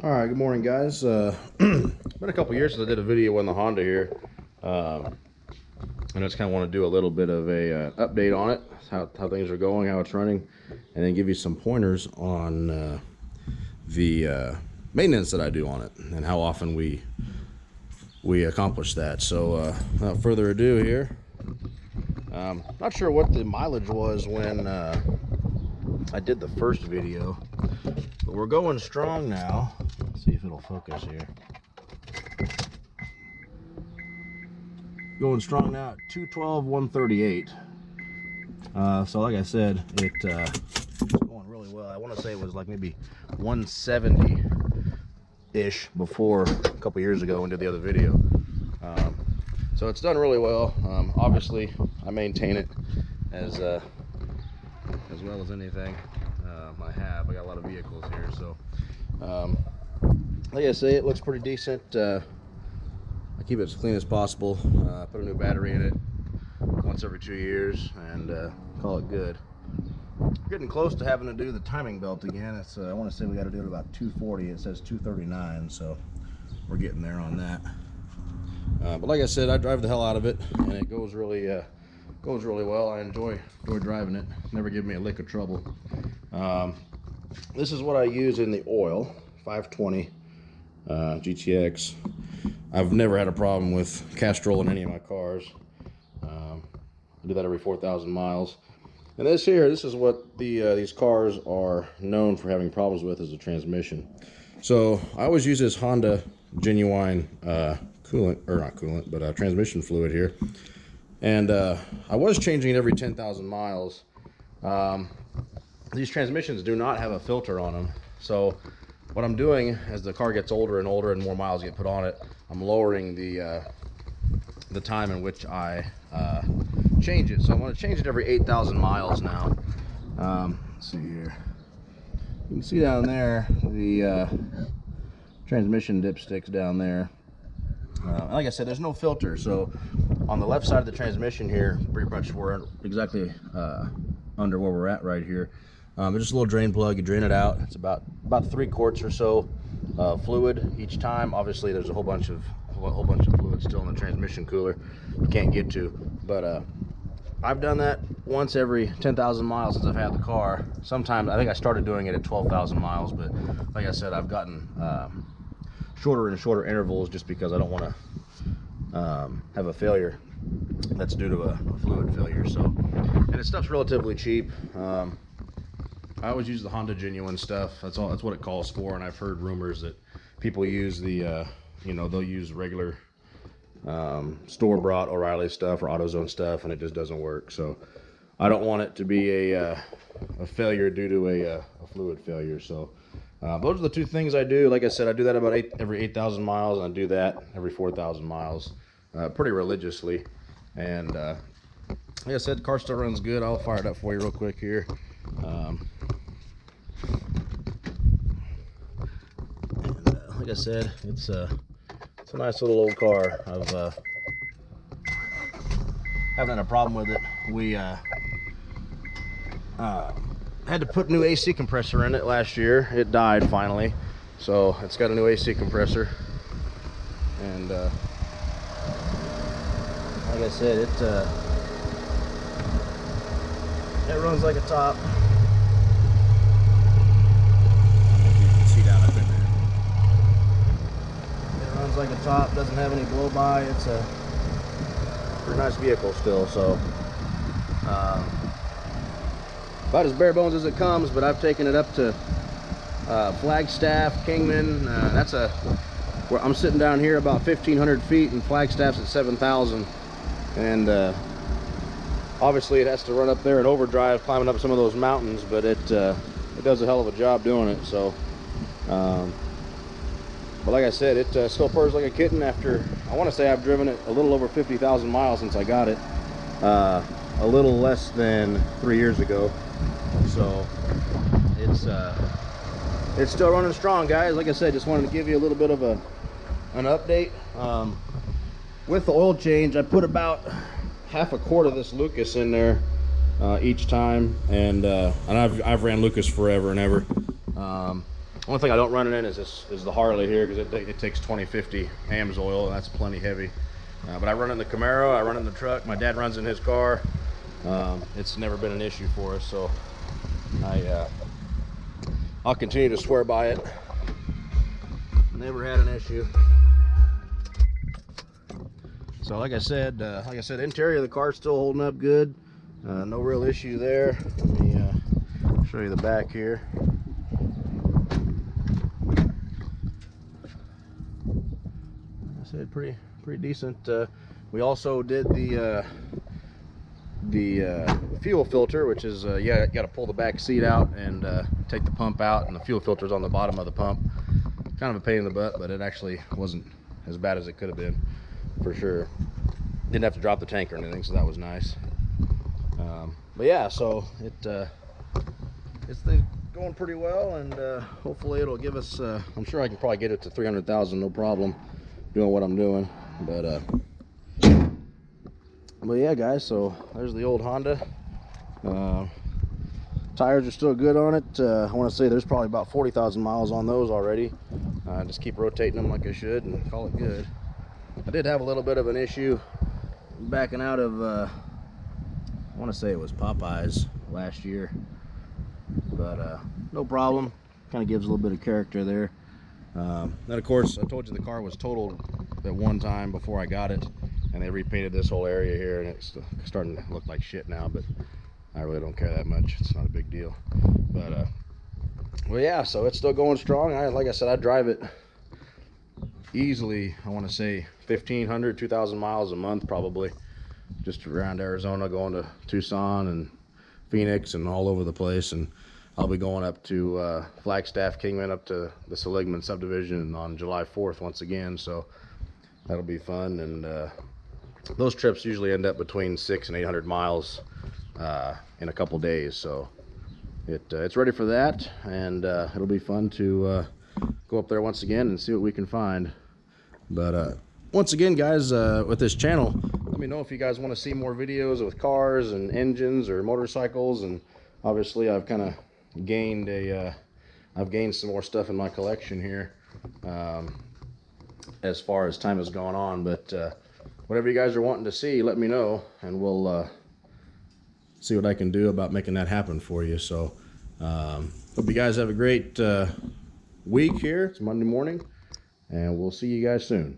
All right, good morning, guys. Been a couple years since I did a video on the Honda here, and I just kind of want to do a little bit of a update on it, how things are going, how it's running, and then give you some pointers on the maintenance that I do on it and how often we accomplish that. So without further ado here, not sure what the mileage was when I did the first video, but we're going strong now. Let's see if it'll focus here. Going strong now at 212, 138. So like I said, it's going really well. I want to say it was like maybe 170-ish before a couple years ago when I did the other video. So it's done really well. Obviously, I maintain it as well as anything I have. I got a lot of vehicles here, so like I say, it looks pretty decent. I keep it as clean as possible. Put a new battery in it once every 2 years and call it good. Getting close to having to do the timing belt again. It's I want to say we got to do it about 240. It says 239, so we're getting there on that. But like I said, I drive the hell out of it, and it goes really well. I enjoy driving it. Never give me a lick of trouble. This is what I use in the oil, 520 GTX. I've never had a problem with Castrol in any of my cars. I do that every 4,000 miles. And this is what these cars are known for having problems with, is the transmission. So I always use this Honda genuine transmission fluid here. And I was changing it every 10,000 miles. These transmissions do not have a filter on them. So what I'm doing as the car gets older and older and more miles get put on it, I'm lowering the time in which I change it. So I'm going to change it every 8,000 miles now. Let's see here. You can see down there the transmission dipsticks down there. Like I said, there's no filter, so on the left side of the transmission here, pretty much we're exactly under where we're at right here. There's just a little drain plug. You drain it out. It's about 3 quarts or so fluid each time. Obviously, there's a whole bunch of fluid still in the transmission cooler you can't get to. But I've done that once every 10,000 miles since I've had the car. Sometimes I think I started doing it at 12,000 miles, but like I said, I've gotten shorter and shorter intervals just because I don't want to have a failure that's due to a fluid failure. So, and this stuff's relatively cheap. I always use the Honda genuine stuff. That's what it calls for. And I've heard rumors that people use the they'll use regular store-bought O'Reilly stuff or AutoZone stuff, and it just doesn't work. So I don't want it to be a failure due to a fluid failure. So those are the two things I do. Like I said, I do that about every 8,000 miles, and I do that every 4,000 miles pretty religiously. And like I said, the car still runs good. I'll fire it up for you real quick here. Like I said, it's a nice little old car. I've haven't had a problem with it. We had to put new AC compressor in it last year. It died finally, so it's got a new AC compressor. And like I said, it runs like a top. Like a top, doesn't have any blow by. It's a pretty nice vehicle still, so about as bare bones as it comes. But I've taken it up to Flagstaff, Kingman. Where I'm sitting down here about 1,500 feet, and Flagstaff's at 7,000. And obviously it has to run up there in overdrive, climbing up some of those mountains, but it does a hell of a job doing it. So but like I said, it still purrs like a kitten after, I want to say I've driven it a little over 50,000 miles since I got it. A little less than 3 years ago. So it's still running strong, guys. Like I said, just wanted to give you a little bit of an update. With the oil change, I put about half a quart of this Lucas in there each time, and I've ran Lucas forever and ever. Only thing I don't run it in is the Harley here, because it takes 2050 AMS oil, and that's plenty heavy. But I run it in the Camaro, I run it in the truck. My dad runs in his car. It's never been an issue for us, so I'll continue to swear by it. Never had an issue. So like I said, interior of the car's still holding up good. No real issue there. Let me show you the back here. I said pretty decent. We also did the fuel filter, which is yeah, got to pull the back seat out and take the pump out, and the fuel filter's on the bottom of the pump. Kind of a pain in the butt, but it actually wasn't as bad as it could have been, for sure. Didn't have to drop the tank or anything, so that was nice. But yeah, so it's going pretty well, and hopefully it'll give us. I'm sure I can probably get it to 300,000, no problem, doing what I'm doing. But yeah, guys, so there's the old Honda. Tires are still good on it. I want to say there's probably about 40,000 miles on those already. Just keep rotating them like I should and call it good. I did have a little bit of an issue backing out of, I want to say it was Popeyes last year, but no problem. Kind of gives a little bit of character there. Then of course, I told you the car was totaled at one time before I got it, and they repainted this whole area here, and it's starting to look like shit now, but I really don't care that much. It's not a big deal. But well, yeah, so it's still going strong. Like I said, I drive it easily, I want to say 1,500, 2,000 miles a month probably, just around Arizona, going to Tucson and Phoenix and all over the place. And I'll be going up to Flagstaff, Kingman, up to the Seligman subdivision on July 4th once again, so that'll be fun. And those trips usually end up between 600 and 800 miles in a couple days, so it's ready for that. And it'll be fun to go up there once again and see what we can find. But once again, guys, with this channel, let me know if you guys want to see more videos with cars and engines or motorcycles. And obviously I've kind of gained some more stuff in my collection here as far as time has gone on. But whatever you guys are wanting to see, let me know, and we'll see what I can do about making that happen for you. So hope you guys have a great week here. It's Monday morning, and we'll see you guys soon.